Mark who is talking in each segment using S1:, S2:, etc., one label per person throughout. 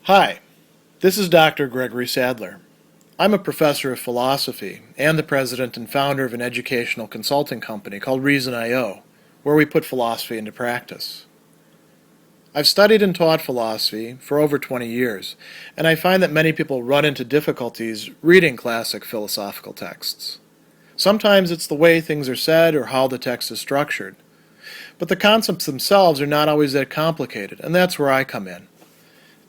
S1: Hi, this is Dr. Gregory Sadler. I'm a professor of philosophy and the president and founder of an educational consulting company called Reason.io, where we put philosophy into practice. I've studied and taught philosophy for over 20 years, and I find that many people run into difficulties reading classic philosophical texts. Sometimes it's the way things are said or how the text is structured. But the concepts themselves are not always that complicated, and that's where I come in.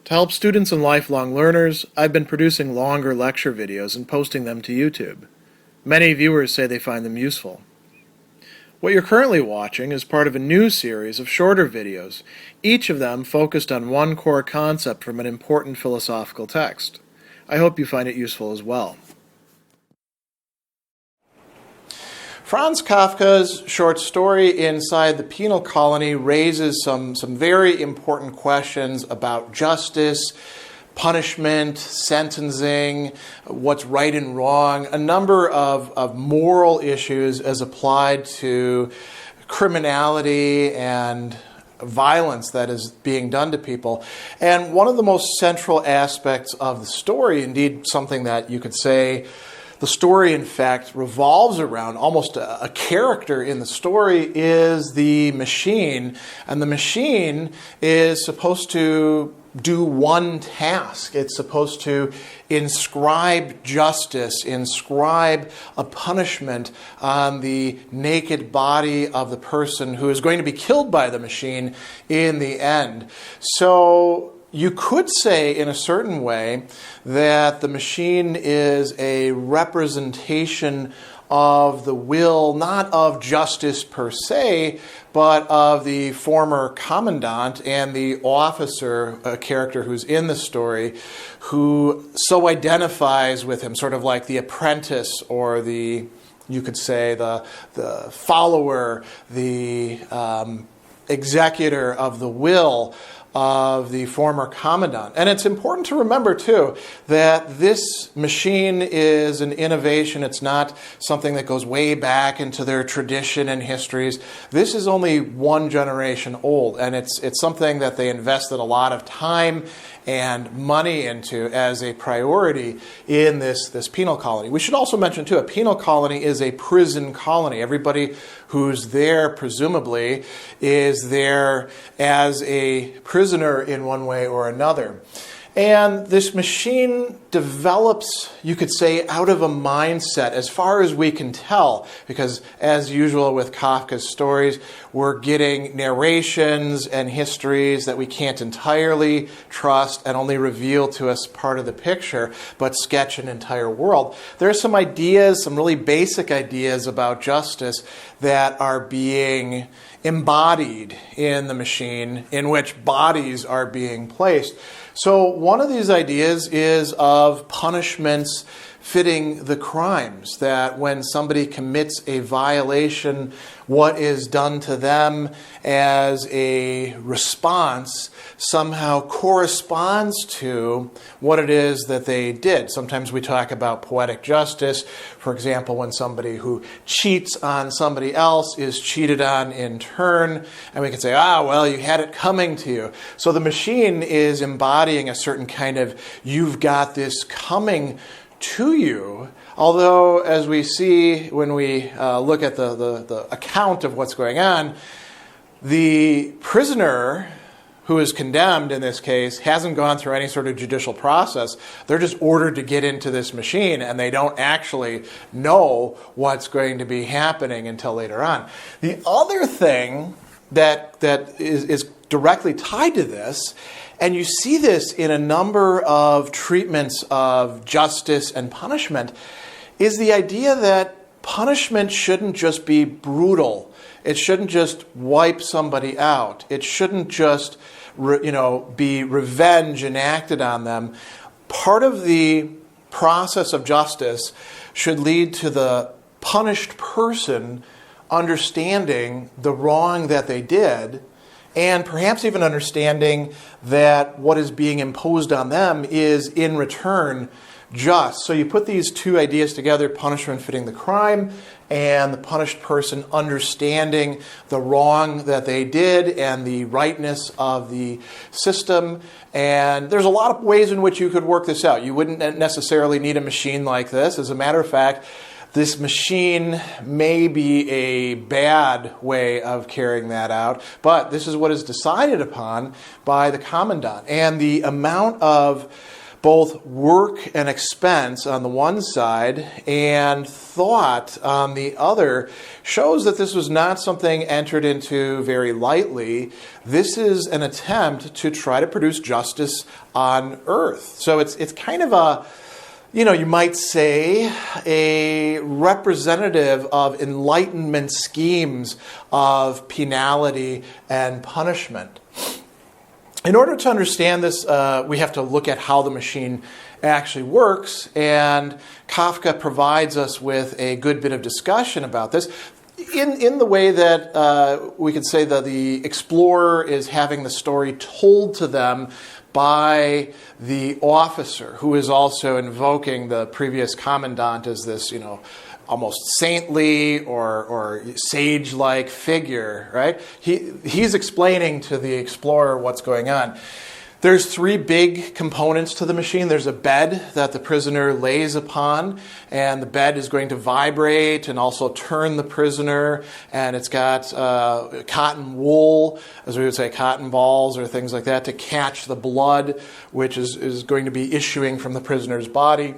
S1: To help students and lifelong learners, I've been producing longer lecture videos and posting them to YouTube. Many viewers say they find them useful. What you're currently watching is part of a new series of shorter videos, each of them focused on one core concept from an important philosophical text. I hope you find it useful as well. Franz Kafka's short story Inside the Penal Colony raises some very important questions about justice, punishment, sentencing, what's right and wrong, a number of moral issues as applied to criminality and violence that is being done to people. And one of the most central aspects of the story, indeed something that you could say the story, in fact, revolves around, almost a character in the story, is the machine. And the machine is supposed to do one task. It's supposed to inscribe justice, inscribe a punishment on the naked body of the person who is going to be killed by the machine in the end. So you could say, in a certain way, that the machine is a representation of the will, not of justice per se, but of the former commandant and the officer, a character who's in the story, who so identifies with him, sort of like the apprentice or you could say, the follower, the executor of the will of the former commandant. And it's important to remember, too, that this machine is an innovation. It's not something that goes way back into their tradition and histories. This is only one generation old, and it's something that they invested a lot of time and money into as a priority in this penal colony. We should also mention, too, a penal colony is a prison colony. Everybody who's there, presumably, is there as a prisoner in one way or another. And this machine develops, you could say, out of a mindset, as far as we can tell, because as usual with Kafka's stories, we're getting narrations and histories that we can't entirely trust and only reveal to us part of the picture, but sketch an entire world. There are some ideas, some really basic ideas about justice that are being embodied in the machine, in which bodies are being placed. So one of these ideas is of punishments fitting the crimes, that when somebody commits a violation, what is done to them as a response somehow corresponds to what it is that they did. Sometimes we talk about poetic justice. For example, when somebody who cheats on somebody else is cheated on in turn, and we can say, well, you had it coming to you. So the machine is embodying a certain kind of, you've got this coming to you. Although, as we see when we look at the account of what's going on, the prisoner who is condemned in this case hasn't gone through any sort of judicial process. They're just ordered to get into this machine, and they don't actually know what's going to be happening until later on. The other thing that is directly tied to this, and you see this in a number of treatments of justice and punishment, is the idea that punishment shouldn't just be brutal. It shouldn't just wipe somebody out. It shouldn't just be revenge enacted on them. Part of the process of justice should lead to the punished person understanding the wrong that they did and perhaps even understanding that what is being imposed on them is in return just. So you put these two ideas together, punishment fitting the crime and the punished person understanding the wrong that they did and the rightness of the system. And there's a lot of ways in which you could work this out. You wouldn't necessarily need a machine like this. As a matter of fact, this machine may be a bad way of carrying that out, but this is what is decided upon by the commandant. And the amount of both work and expense on the one side and thought on the other shows that this was not something entered into very lightly. This is an attempt to try to produce justice on earth. So it's kind of a, you might say, a representative of Enlightenment schemes of penalty and punishment. In order to understand this, we have to look at how the machine actually works, and Kafka provides us with a good bit of discussion about this in the way that we could say that the explorer is having the story told to them by the officer, who is also invoking the previous commandant as this, almost saintly or sage-like figure, right? He's explaining to the explorer what's going on. There's three big components to the machine. There's a bed that the prisoner lays upon, and the bed is going to vibrate and also turn the prisoner, and it's got cotton wool, as we would say, cotton balls or things like that, to catch the blood, which is going to be issuing from the prisoner's body.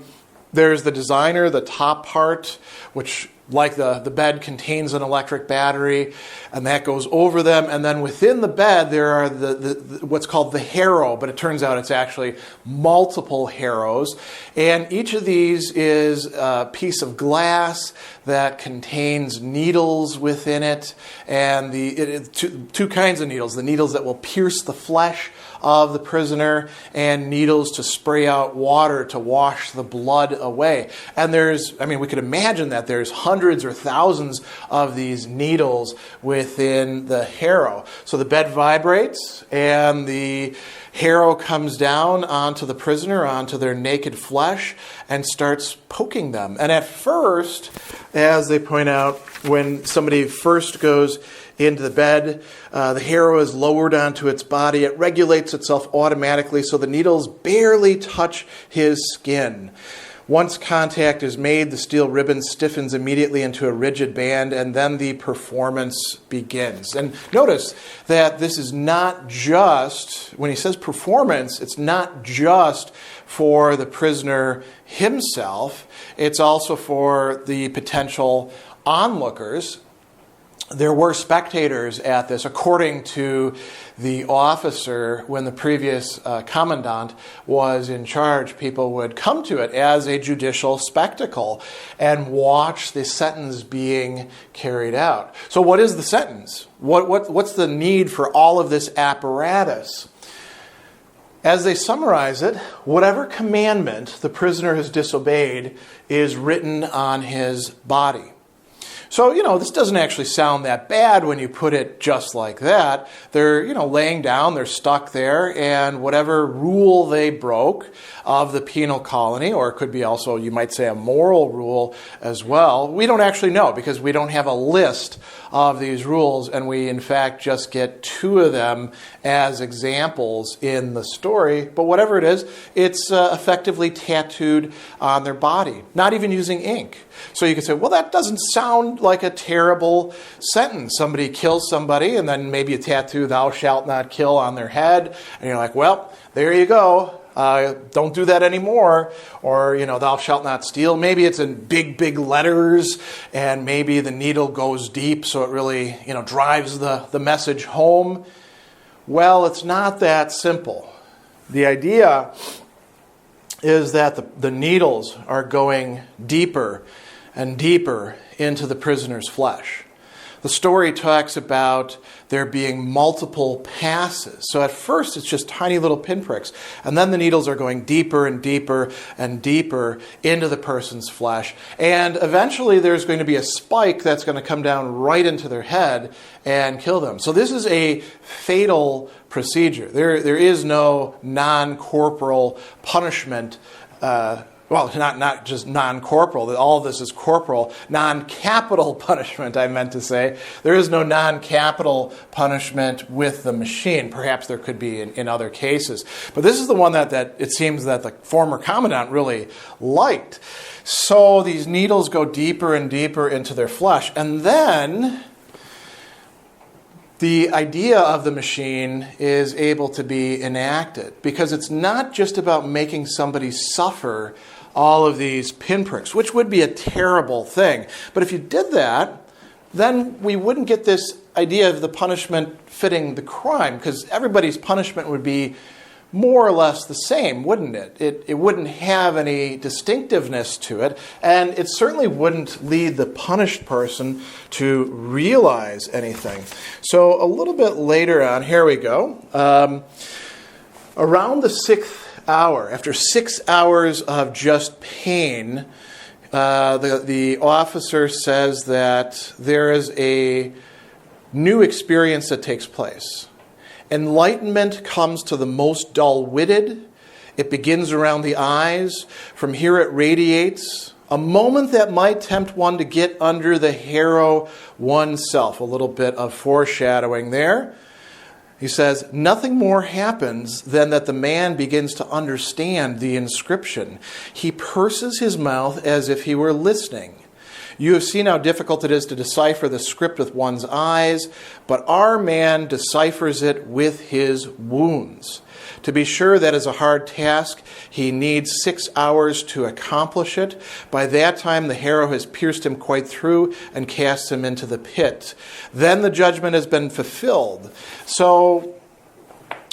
S1: There's the designer, the top part, which, like the bed, contains an electric battery, and that goes over them. And then within the bed, there are the what's called the harrow, but it turns out it's actually multiple harrows. And each of these is a piece of glass that contains needles within it, and two kinds of needles: the needles that will pierce the flesh of the prisoner, and needles to spray out water to wash the blood away. And we could imagine that there's hundreds or thousands of these needles within the harrow. So the bed vibrates, and the harrow comes down onto the prisoner, onto their naked flesh, and starts poking them. And at first, as they point out, when somebody first goes into the bed, the harrow is lowered onto its body. It regulates itself automatically, so the needles barely touch his skin. Once contact is made, the steel ribbon stiffens immediately into a rigid band, and then the performance begins. And notice that this is not just, when he says performance, it's not just for the prisoner himself. It's also for the potential onlookers. There were spectators at this, according to the officer. When the previous commandant was in charge, people would come to it as a judicial spectacle and watch the sentence being carried out. So what is the sentence? What's the need for all of this apparatus? As they summarize it, whatever commandment the prisoner has disobeyed is written on his body. So, this doesn't actually sound that bad when you put it just like that. They're, laying down, they're stuck there, and whatever rule they broke of the penal colony, or it could be also, you might say, a moral rule as well, we don't actually know because we don't have a list of these rules, and we, in fact, just get two of them as examples in the story. But whatever it is, it's effectively tattooed on their body, not even using ink. So you could say, well, that doesn't sound like a terrible sentence. Somebody kills somebody, and then maybe a tattoo, "Thou shalt not kill," on their head. And you're like, well, there you go. Don't do that anymore. Or, "Thou shalt not steal." Maybe it's in big, big letters, and maybe the needle goes deep, so it really, drives the message home. Well, it's not that simple. The idea is that the needles are going deeper and deeper into the prisoner's flesh. the story talks about there being multiple passes. So at first it's just tiny little pinpricks, and then the needles are going deeper and deeper and deeper into the person's flesh, and eventually there's going to be a spike that's going to come down right into their head and kill them. So this is a fatal procedure. There is no non-corporal punishment. Well, not just non-corporal. All of this is corporal. Non-capital punishment, I meant to say. There is no non-capital punishment with the machine. Perhaps there could be in other cases. But this is the one that it seems that the former commandant really liked. So these needles go deeper and deeper into their flesh. And then the idea of the machine is able to be enacted, because it's not just about making somebody suffer all of these pinpricks, which would be a terrible thing. But if you did that, then we wouldn't get this idea of the punishment fitting the crime, because everybody's punishment would be more or less the same, wouldn't it? It wouldn't have any distinctiveness to it, and it certainly wouldn't lead the punished person to realize anything. So a little bit later on, here we go. Around the 6th hour, after 6 hours of just pain, the officer says that there is a new experience that takes place. Enlightenment comes to the most dull-witted. It begins around the eyes. From here it radiates. A moment that might tempt one to get under the harrow oneself. A little bit of foreshadowing there. He says, nothing more happens than that the man begins to understand the inscription. He purses his mouth as if he were listening. You have seen how difficult it is to decipher the script with one's eyes, but our man deciphers it with his wounds. To be sure, that is a hard task. He needs 6 hours to accomplish it. By that time, the harrow has pierced him quite through and cast him into the pit. Then the judgment has been fulfilled. So,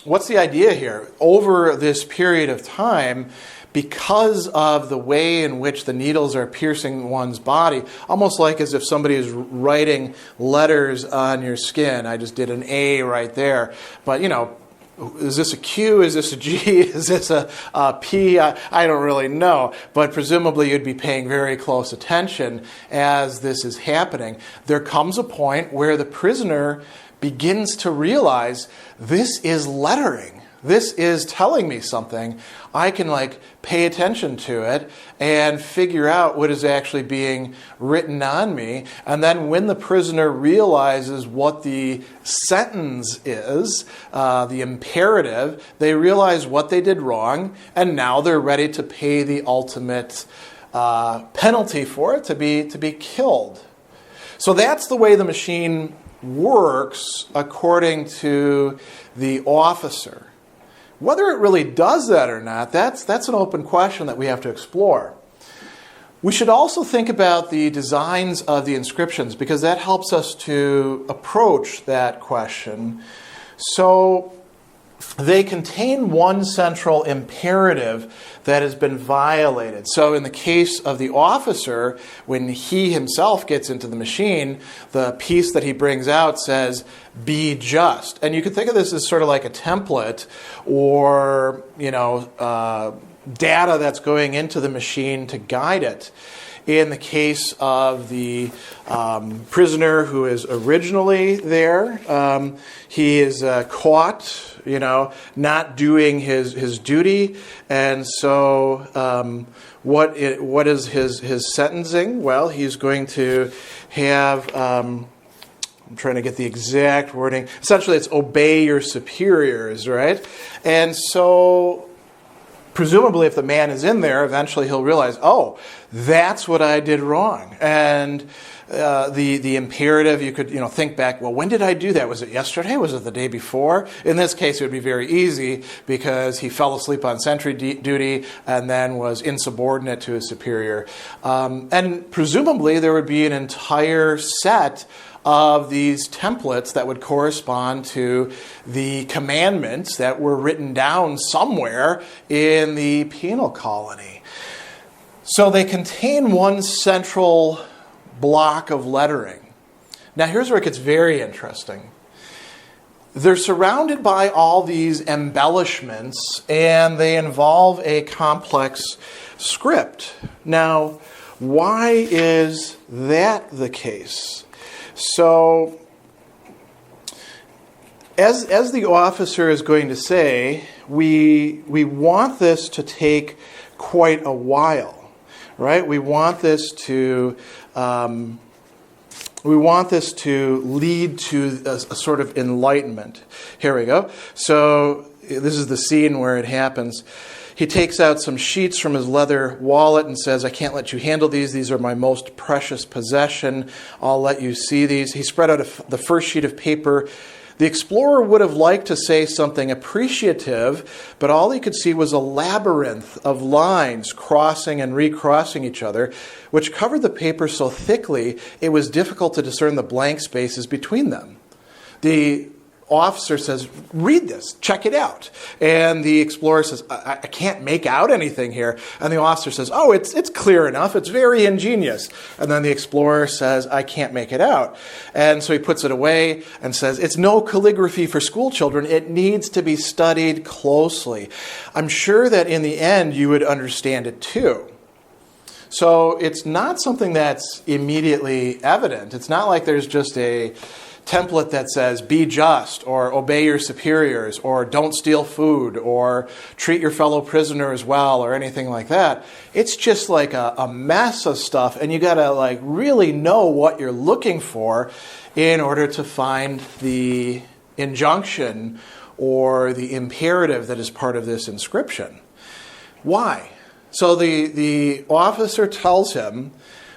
S1: what's the idea here? Over this period of time, because of the way in which the needles are piercing one's body, almost like as if somebody is writing letters on your skin. I just did an A right there. But, is this a Q? Is this a G? Is this a P? I don't really know. But presumably you'd be paying very close attention as this is happening. There comes a point where the prisoner begins to realize this is lettering. This is telling me something. I can pay attention to it and figure out what is actually being written on me. And then when the prisoner realizes what the sentence is, the imperative, they realize what they did wrong, and now they're ready to pay the ultimate penalty for it, to be killed. So that's the way the machine works according to the officer. Whether it really does that or not, that's an open question that we have to explore. We should also think about the designs of the inscriptions, because that helps us to approach that question. So they contain one central imperative that has been violated. So in the case of the officer, when he himself gets into the machine, the piece that he brings out says, be just. And you could think of this as sort of like a template or, data that's going into the machine to guide it. In the case of the prisoner who is originally there, he is caught, not doing his duty. And so what is his sentencing? Well, he's going to have, I'm trying to get the exact wording. Essentially, it's obey your superiors, right? And so presumably, if the man is in there, eventually he'll realize, oh, that's what I did wrong. And the imperative, you could think back, well, when did I do that? Was it yesterday? Was it the day before? In this case, it would be very easy because he fell asleep on sentry duty and then was insubordinate to his superior. And presumably, there would be an entire set of these templates that would correspond to the commandments that were written down somewhere in the Penal Colony. So they contain one central block of lettering. Now here's where it gets very interesting. They're surrounded by all these embellishments, and they involve a complex script. Now, why is that the case? So, as the officer is going to say, we want this to take quite a while, right? We want this to lead to a sort of enlightenment. Here we go. So this is the scene where it happens. He takes out some sheets from his leather wallet and says, "I can't let you handle these. These are my most precious possession. I'll let you see these." He spread out the first sheet of paper. The explorer would have liked to say something appreciative, but all he could see was a labyrinth of lines crossing and recrossing each other, which covered the paper so thickly it was difficult to discern the blank spaces between them. The officer says, "Read this, check it out." And the explorer says, I can't make out anything here. And the officer says, "Oh, it's clear enough. It's very ingenious." And then the explorer says, "I can't make it out." And so he puts it away and says, "It's no calligraphy for school children. It needs to be studied closely. I'm sure that in the end you would understand it too." So it's not something that's immediately evident. It's not like there's just a template that says be just, or obey your superiors, or don't steal food, or treat your fellow prisoners well, or anything like that. It's just like a mess of stuff, and you got to really know what you're looking for in order to find the injunction or the imperative that is part of this inscription. Why? So the officer tells him,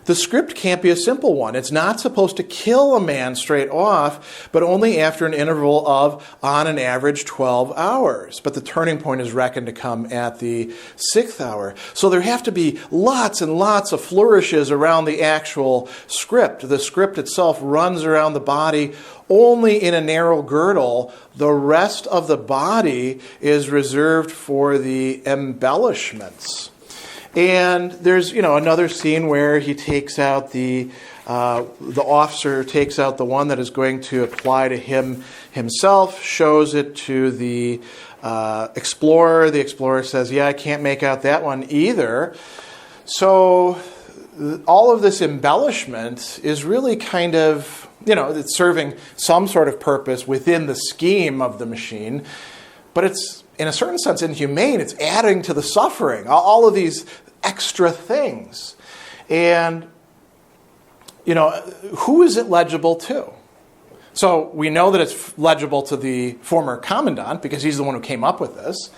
S1: the script can't be a simple one. It's not supposed to kill a man straight off, but only after an interval of, on an average, 12 hours. But the turning point is reckoned to come at the 6th hour. So there have to be lots and lots of flourishes around the actual script. The script itself runs around the body only in a narrow girdle. The rest of the body is reserved for the embellishments. And there's, another scene where he takes out the officer takes out the one that is going to apply to him himself, shows it to the explorer. The explorer says, "Yeah, I can't make out that one either." So all of this embellishment is really kind of, it's serving some sort of purpose within the scheme of the machine, but it's, in a certain sense, inhumane. It's adding to the suffering. All of these extra things. And, who is it legible to? So we know that it's legible to the former commandant because he's the one who came up with this.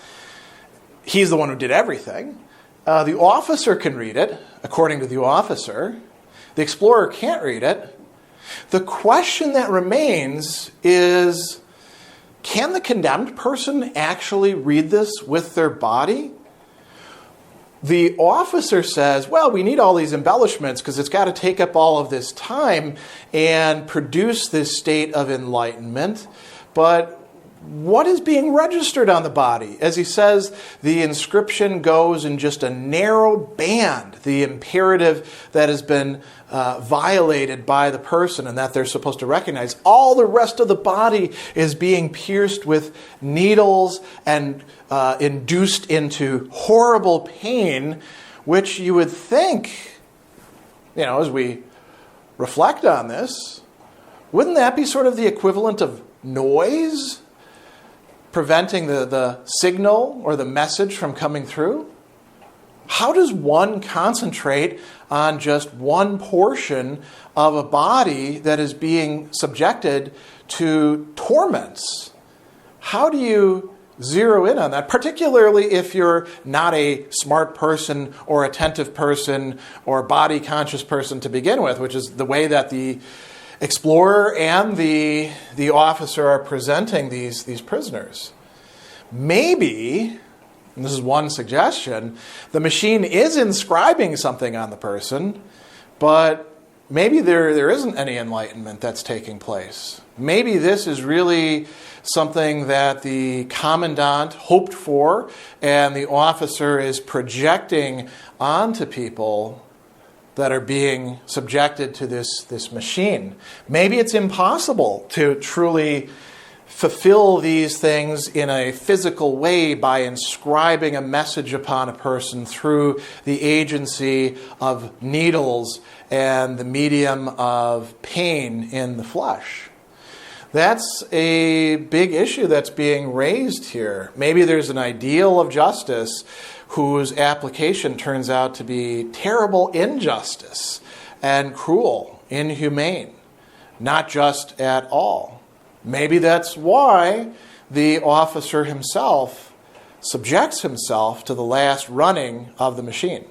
S1: He's the one who did everything. The officer can read it, according to the officer. The explorer can't read it. The question that remains is, can the condemned person actually read this with their body? The officer says, well, we need all these embellishments because it's got to take up all of this time and produce this state of enlightenment. But what is being registered on the body? As he says, the inscription goes in just a narrow band, the imperative that has been violated by the person and that they're supposed to recognize. All the rest of the body is being pierced with needles and induced into horrible pain, which you would think, as we reflect on this, wouldn't that be sort of the equivalent of noise? Preventing the signal or the message from coming through? How does one concentrate on just one portion of a body that is being subjected to torments? How do you zero in on that, particularly if you're not a smart person or attentive person or body-conscious person to begin with, which is the way that the explorer and the officer are presenting these prisoners. Maybe, and this is one suggestion, the machine is inscribing something on the person, but maybe there isn't any enlightenment that's taking place. Maybe this is really something that the commandant hoped for and the officer is projecting onto people that are being subjected to this machine. Maybe it's impossible to truly fulfill these things in a physical way by inscribing a message upon a person through the agency of needles and the medium of pain in the flesh. That's a big issue that's being raised here. Maybe there's an ideal of justice whose application turns out to be terrible injustice and cruel, inhumane, not just at all. Maybe that's why the officer himself subjects himself to the last running of the machine.